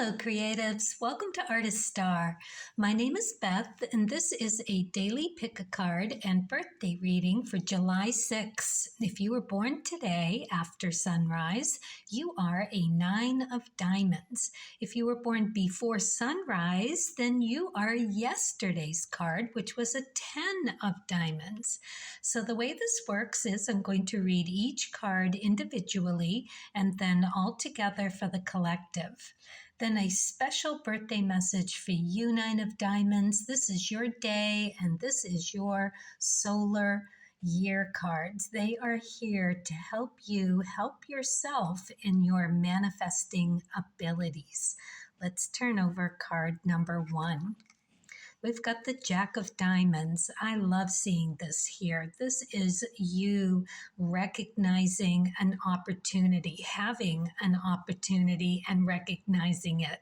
Hello, creatives. Welcome to Artist Star. My name is Beth, and this is a daily pick a card and birthday reading for July 6th. If you were born today after sunrise, you are a 9 of diamonds. If you were born before sunrise, then you are yesterday's card, which was a 10 of diamonds. So the way this works is I'm going to read each card individually and then all together for the collective. Then a special birthday message for you, 9 of diamonds. This is your day, and this is your solar year cards. They are here to help you help yourself in your manifesting abilities. Let's turn over card number 1. We've got the Jack of Diamonds. I love seeing this here. This is you recognizing an opportunity, having an opportunity and recognizing it.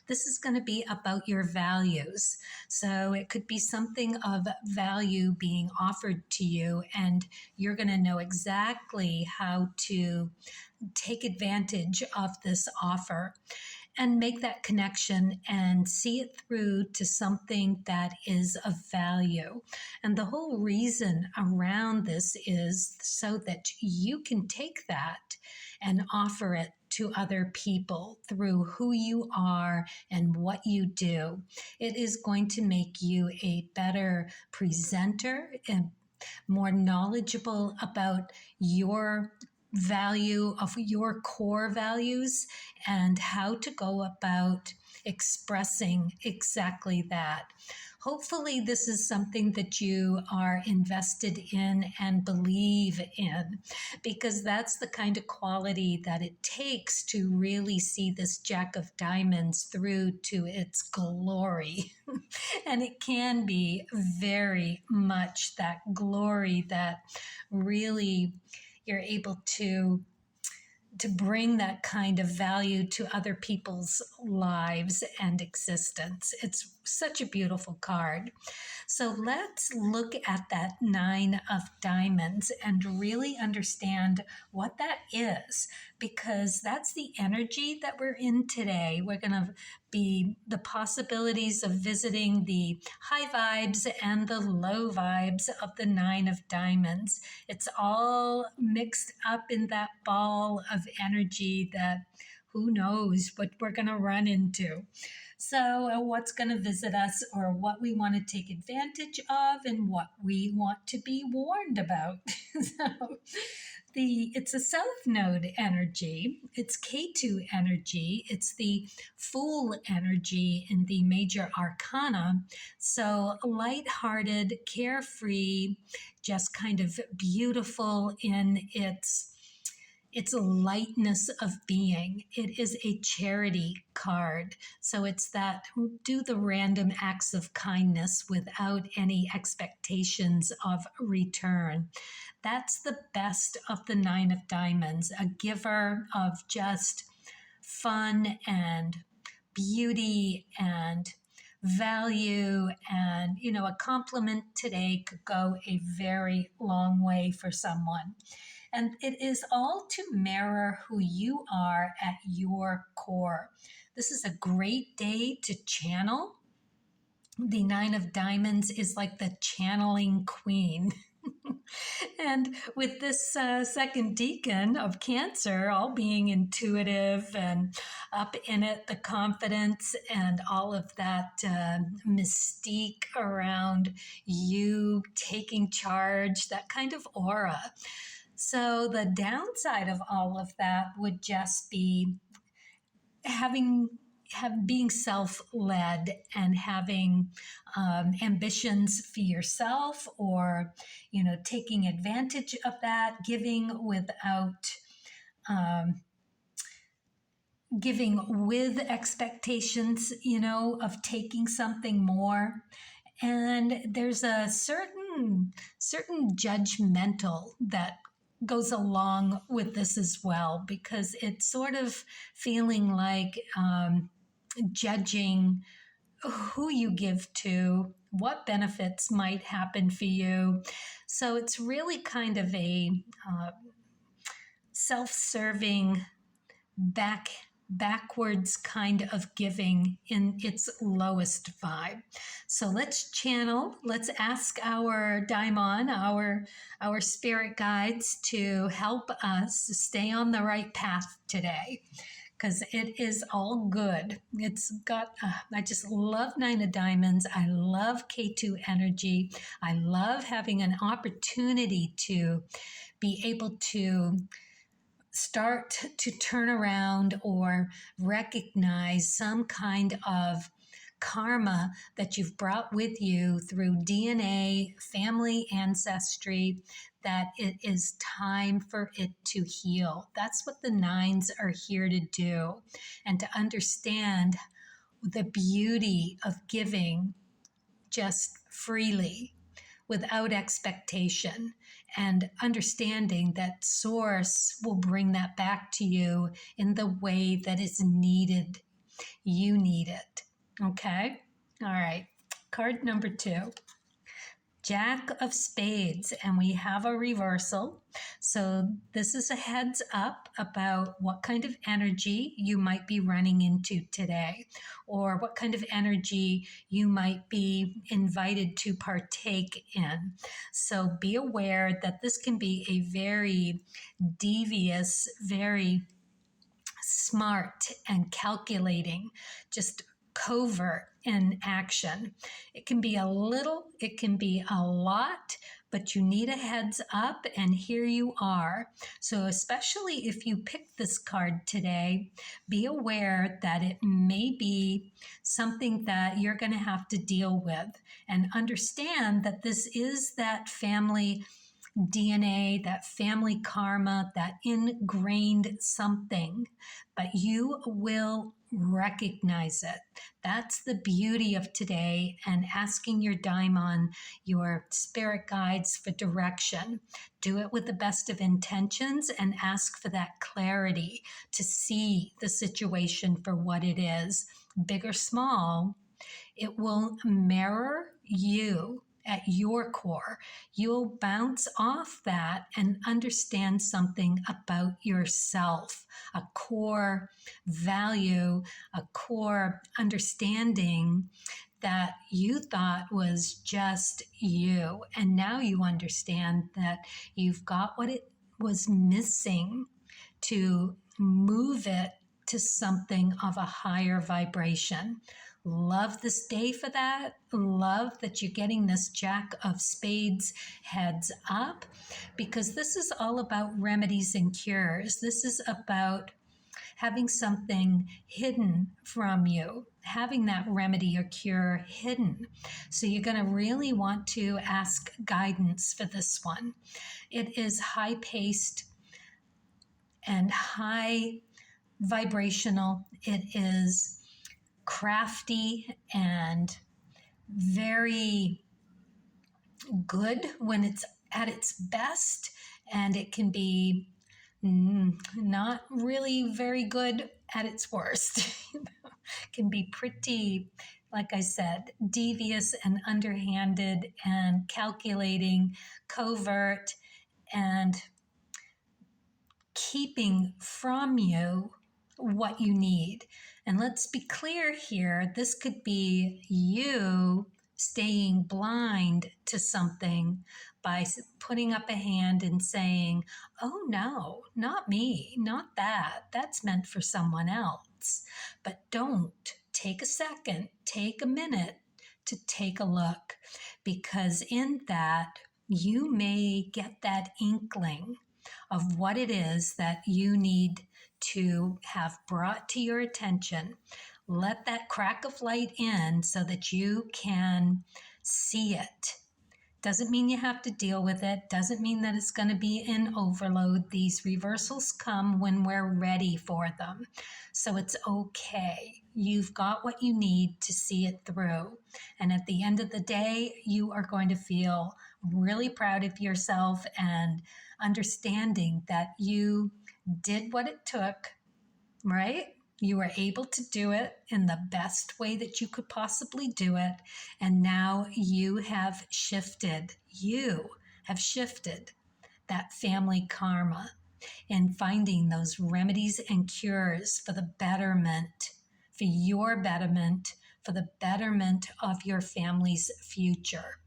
This is going to be about your values. So it could be something of value being offered to you, and you're going to know exactly how to take advantage of this offer and make that connection and see it through to something that is of value. And the whole reason around this is so that you can take that and offer it to other people through who you are and what you do. It is going to make you a better presenter and more knowledgeable about your value of your core values and how to go about expressing exactly that. Hopefully this is something that you are invested in and believe in, because that's the kind of quality that it takes to really see this Jack of Diamonds through to its glory. And it can be very much that glory that really you're able to bring that kind of value to other people's lives and existence. It's such a beautiful card. So let's look at that 9 of diamonds and really understand what that is, because that's the energy that we're in today. We're going to be the possibilities of visiting the high vibes and the low vibes of the 9 of diamonds. It's all mixed up in that ball of energy that who knows what we're going to run into. So what's going to visit us, or what we want to take advantage of, and what we want to be warned about. So it's a South Node energy, it's K2 energy, it's the Fool energy in the major arcana. So lighthearted, carefree, just kind of beautiful in its lightness of being. It is a charity card. So it's that do the random acts of kindness without any expectations of return. That's the best of the 9 of diamonds, a giver of just fun and beauty and value. And, a compliment today could go a very long way for someone. And it is all to mirror who you are at your core. This is a great day to channel. The 9 of diamonds is like the channeling queen. And with this second decan of Cancer, all being intuitive and up in it, the confidence and all of that mystique around you taking charge, that kind of aura. So the downside of all of that would just be being self-led and having ambitions for yourself, or taking advantage of that, giving with expectations of taking something more. And there's a certain judgmental that goes along with this as well, because it's sort of feeling like judging who you give to, what benefits might happen for you. So it's really kind of a self-serving, backwards kind of giving in its lowest vibe. So let's channel, let's ask our daimon, our spirit guides to help us stay on the right path today, because it is all good. It's got, I just love Nine of Diamonds. I love K2 energy. I love having an opportunity to be able to start to turn around or recognize some kind of karma that you've brought with you through DNA, family ancestry, that it is time for it to heal. That's what the nines are here to do, and to understand the beauty of giving just freely without expectation, and understanding that source will bring that back to you in the way that is needed. You need it. Okay? All right. Card number 2. Jack of Spades, and we have a reversal. So this is a heads up about what kind of energy you might be running into today, or what kind of energy you might be invited to partake in. So be aware that this can be a very devious, very smart and calculating, just covert in action. It can be a little, it can be a lot, but you need a heads up, and here you are. So especially if you pick this card today, be aware that it may be something that you're going to have to deal with, and understand that this is that family DNA, that family karma, that ingrained something, but you will recognize it. That's the beauty of today, and asking your daimon, your spirit guides, for direction. Do it with the best of intentions and ask for that clarity to see the situation for what it is, big or small. It will mirror you at your core. You'll bounce off that and understand something about yourself, a core value, a core understanding that you thought was just you. And now you understand that you've got what it was missing to move it to something of a higher vibration. Love this day for that. Love that you're getting this Jack of Spades heads up, because this is all about remedies and cures. This is about having something hidden from you, having that remedy or cure hidden. So you're going to really want to ask guidance for this one. It is high-paced and high vibrational. It is crafty and very good when it's at its best, and it can be not really very good at its worst. It can be pretty, like I said, devious and underhanded and calculating, covert, and keeping from you what you need. And let's be clear here, this could be you staying blind to something by putting up a hand and saying, oh no, not me, not that. That's meant for someone else. But don't. Take a second, take a minute to take a look, because in that you may get that inkling of what it is that you need to have brought to your attention. Let that crack of light in so that you can see it. Doesn't mean you have to deal with it. Doesn't mean that it's going to be in overload. These reversals come when we're ready for them. So it's okay. You've got what you need to see it through. And at the end of the day, you are going to feel really proud of yourself, and understanding that you did what it took, right? You were able to do it in the best way that you could possibly do it. And now you have shifted. You have shifted that family karma. in finding those remedies and cures for the betterment, for your betterment, for the betterment of your family's future.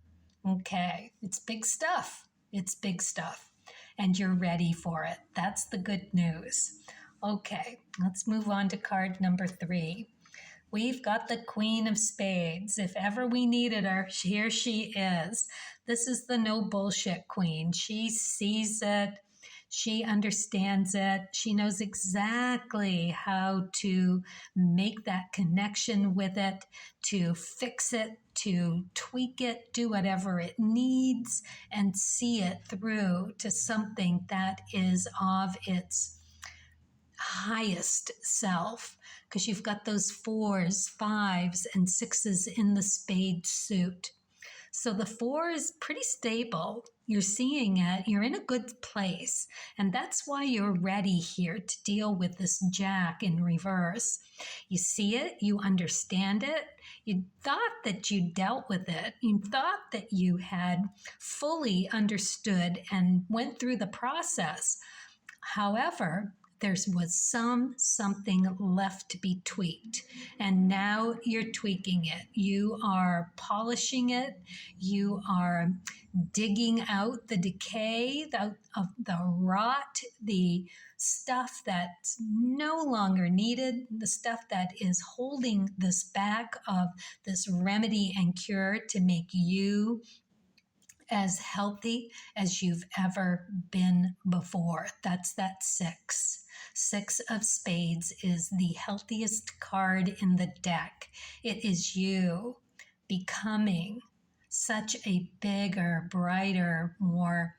Okay, it's big stuff. It's big stuff. And you're ready for it. That's the good news. Okay, let's move on to card number 3. We've got the Queen of Spades. If ever we needed her, here she is. This is the no bullshit queen. She sees it. She understands it. She knows exactly how to make that connection with it, to fix it, to tweak it, do whatever it needs, and see it through to something that is of its highest self, because you've got those 4s, 5s, and 6s in the spade suit. So the 4 is pretty stable. You're seeing it. You're in a good place. And that's why you're ready here to deal with this Jack in reverse. You see it. You understand it. You thought that you dealt with it. You thought that you had fully understood and went through the process. However, there was something left to be tweaked. And now you're tweaking it. You are polishing it. You are digging out the decay, of the rot, the stuff that's no longer needed, the stuff that is holding this back of this remedy and cure to make you as healthy as you've ever been before. That's that 6. 6 of Spades is the healthiest card in the deck. It is you becoming such a bigger, brighter, more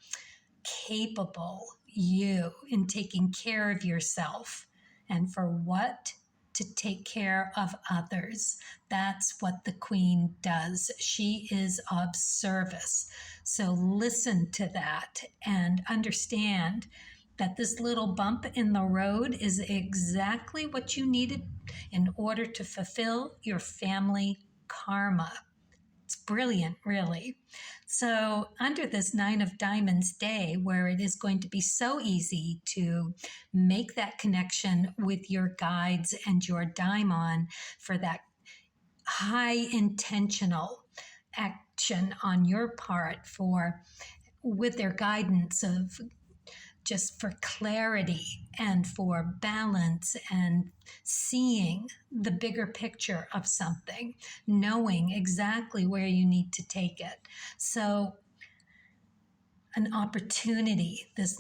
capable you in taking care of yourself. And for what? To take care of others. That's what the Queen does. She is of service. So listen to that and understand that this little bump in the road is exactly what you needed in order to fulfill your family karma. It's brilliant, really. So under this 9 of Diamonds day, where it is going to be so easy to make that connection with your guides and your daimon for that high intentional action on your part with their guidance of just for clarity and for balance and seeing the bigger picture of something, knowing exactly where you need to take it. So an opportunity, this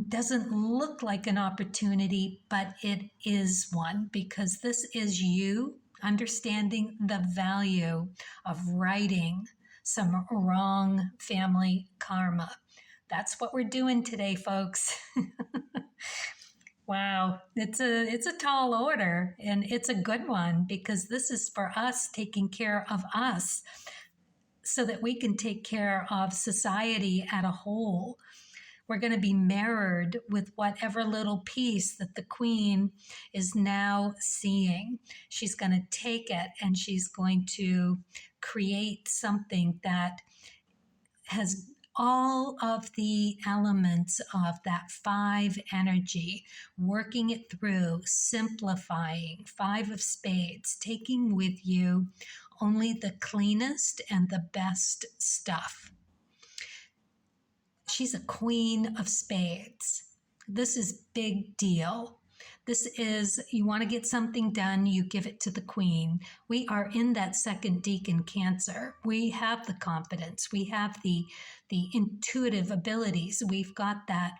doesn't look like an opportunity, but it is one, because this is you understanding the value of righting some wrong family karma. That's what we're doing today, folks. Wow, it's a tall order, and it's a good one, because this is for us taking care of us so that we can take care of society at a whole. We're going to be mirrored with whatever little piece that the Queen is now seeing. She's going to take it and she's going to create something that has all of the elements of that 5 energy, working it through, simplifying, 5 of Spades, taking with you only the cleanest and the best stuff. She's a Queen of Spades. This is big deal. This is, you want to get something done, you give it to the Queen. We are in that second decan Cancer. We have the confidence. We have the intuitive abilities. We've got that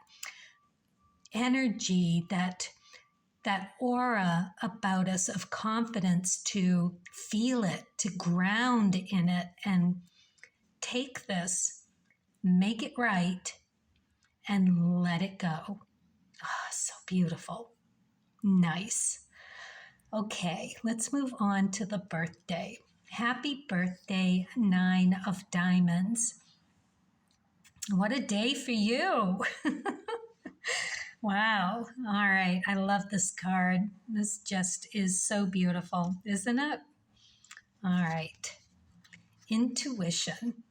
energy, that aura about us of confidence to feel it, to ground in it, and take this, make it right, and let it go. Ah, so beautiful. Nice. Okay, let's move on to the birthday. Happy birthday, 9 of Diamonds. What a day for you. Wow. All right. I love this card. This just is so beautiful, isn't it? All right. Intuition.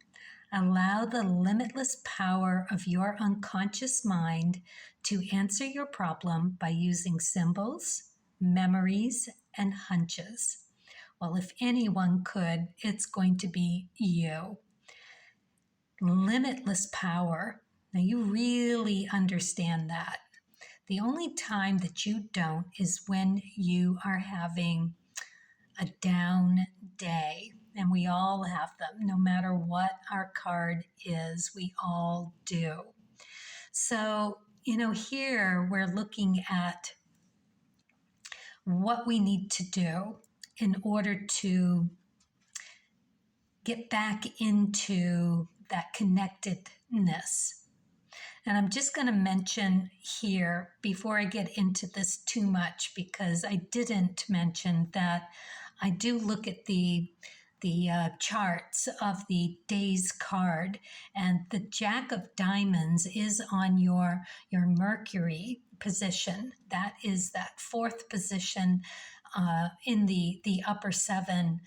Allow the limitless power of your unconscious mind to answer your problem by using symbols, memories, and hunches. Well, if anyone could, it's going to be you. Limitless power. Now, you really understand that. The only time that you don't is when you are having a down day. And we all have them, no matter what our card is, we all do. So, here we're looking at what we need to do in order to get back into that connectedness. And I'm just going to mention here before I get into this too much, because I didn't mention that I do look at the charts of the day's card, and the Jack of Diamonds is on your Mercury position. That is that fourth position in the upper seven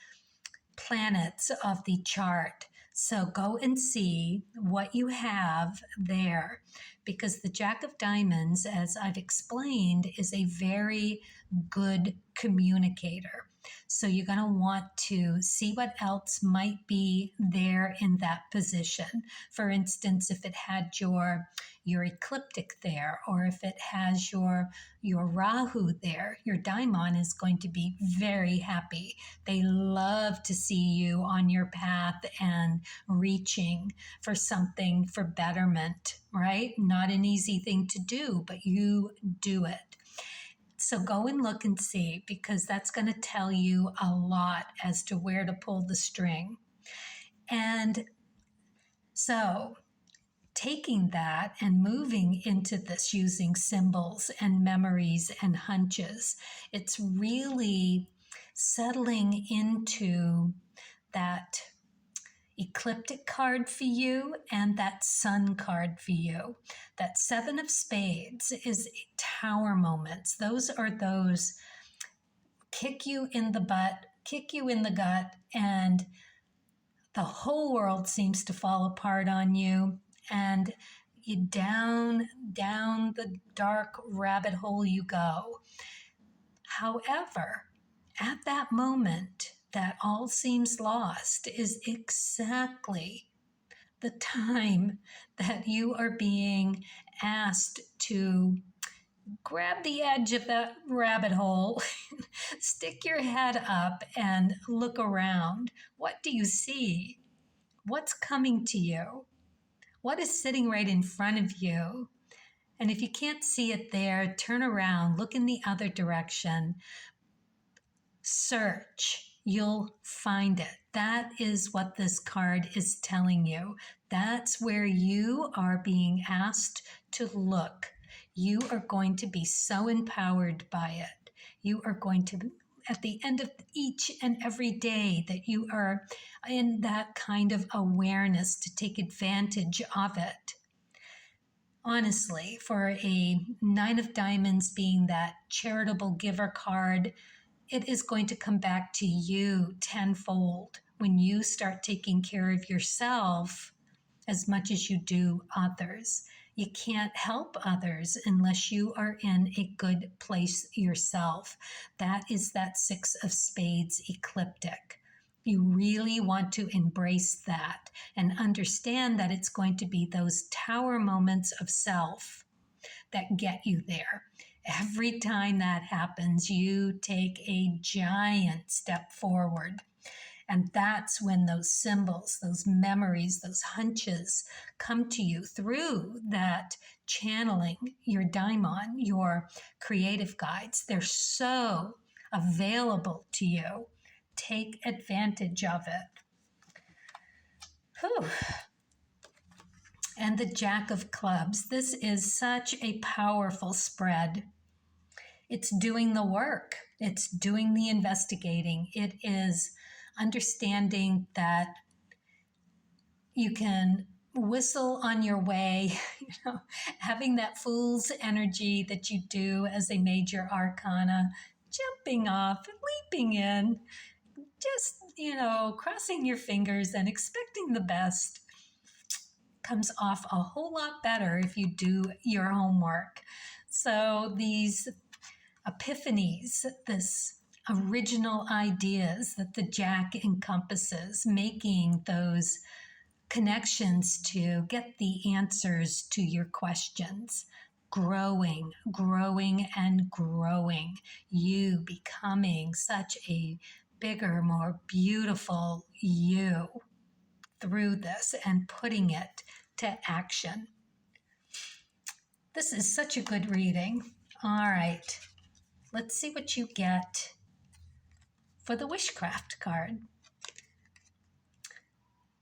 planets of the chart. So go and see what you have there, because the Jack of Diamonds, as I've explained, is a very good communicator. So you're going to want to see what else might be there in that position. For instance, if it had your ecliptic there, or if it has your Rahu there, your daimon is going to be very happy. They love to see you on your path and reaching for something for betterment, right? Not an easy thing to do, but you do it. So go and look and see, because that's going to tell you a lot as to where to pull the string. And so taking that and moving into this using symbols and memories and hunches, it's really settling into that ecliptic card for you and that sun card for you. That Seven of Spades is tower moments. Those are those kick you in the butt, kick you in the gut, and the whole world seems to fall apart on you, and you down the dark rabbit hole you go. However, at that moment that all seems lost is exactly the time that you are being asked to grab the edge of that rabbit hole, stick your head up and look around. What do you see? What's coming to you? What is sitting right in front of you? And if you can't see it there, turn around, look in the other direction, search, you'll find it. That is what this card is telling you. That's where you are being asked to look. You are going to be so empowered by it. You are going to, at the end of each and every day, that you are in that kind of awareness to take advantage of it. Honestly, for a Nine of Diamonds being that charitable giver card, it is going to come back to you tenfold when you start taking care of yourself as much as you do others. You can't help others unless you are in a good place yourself. That is that Six of Spades ecliptic. You really want to embrace that and understand that it's going to be those tower moments of self that get you there. Every time that happens, you take a giant step forward. And that's when those symbols, those memories, those hunches come to you through that channeling, your daimon, your creative guides. They're so available to you. Take advantage of it. Whew. And the Jack of Clubs. This is such a powerful spread. It's doing the work. It's doing the investigating. It is understanding that you can whistle on your way, having that fool's energy that you do as a major arcana, jumping off, leaping in, just, crossing your fingers and expecting the best. comes off a whole lot better if you do your homework. So these epiphanies, this original ideas that the Jack encompasses, making those connections to get the answers to your questions, growing, growing, and growing, you becoming such a bigger, more beautiful you through this and putting it to action. This is such a good reading. All right, let's see what you get for the Wishcraft card.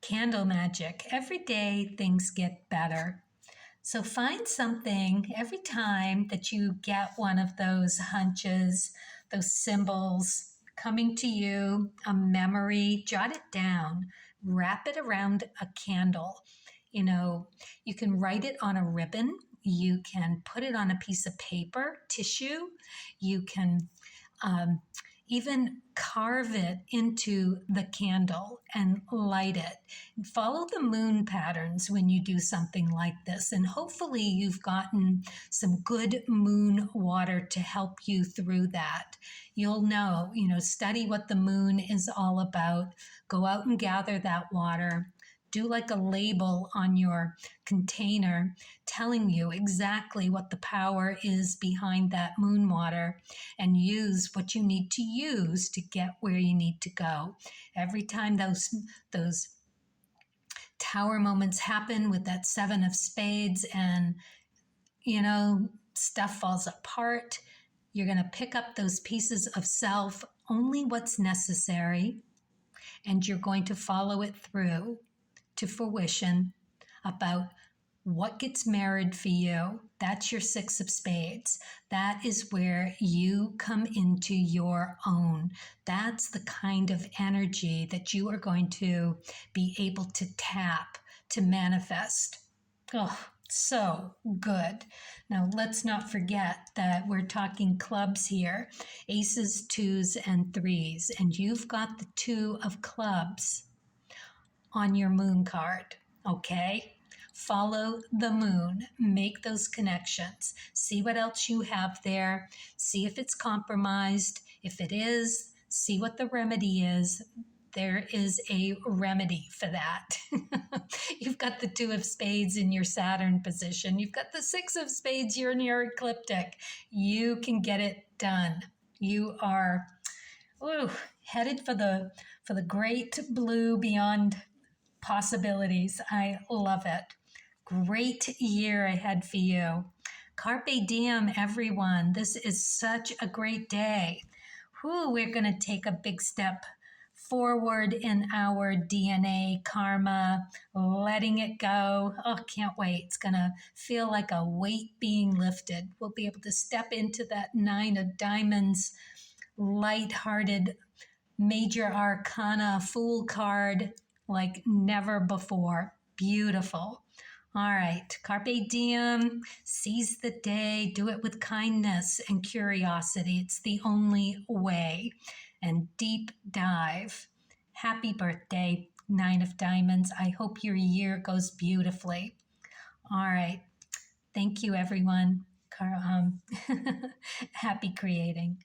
Candle magic. Every day things get better. So find something every time that you get one of those hunches, those symbols coming to you, a memory, jot it down, wrap it around a candle. You know, you can write it on a ribbon. You can put it on a piece of paper, tissue. You can even carve it into the candle and light it. Follow the moon patterns when you do something like this, and hopefully you've gotten some good moon water to help you through that. You'll know, study what the moon is all about. Go out and gather that water. Do like a label on your container telling you exactly what the power is behind that moon water, and use what you need to use to get where you need to go. Every time those tower moments happen with that 7 of spades and, stuff falls apart, you're going to pick up those pieces of self, only what's necessary, and you're going to follow it through to fruition about what gets married for you. That's your 6 of spades. That is where you come into your own. That's the kind of energy that you are going to be able to tap to manifest. Oh, so good. Now, let's not forget that we're talking clubs here, aces, 2s, and 3s, and you've got the 2 of clubs on your moon card, okay? Follow the moon, make those connections, see what else you have there, see if it's compromised. If it is, see what the remedy is. There is a remedy for that. You've got the 2 of spades in your Saturn position. You've got the 6 of spades, you're in your ecliptic. You can get it done. You are headed for the great blue beyond possibilities. I love it. Great year ahead for you. Carpe diem, everyone. This is such a great day. We're going to take a big step forward in our DNA karma, letting it go. Oh, can't wait. It's going to feel like a weight being lifted. We'll be able to step into that 9 of diamonds, lighthearted, major arcana, fool card, like never before. Beautiful. All right, carpe diem, seize the day, do it with kindness and curiosity. It's the only way. And deep dive. Happy birthday, 9 of diamonds. I hope your year goes beautifully. All right, thank you, everyone. Happy creating.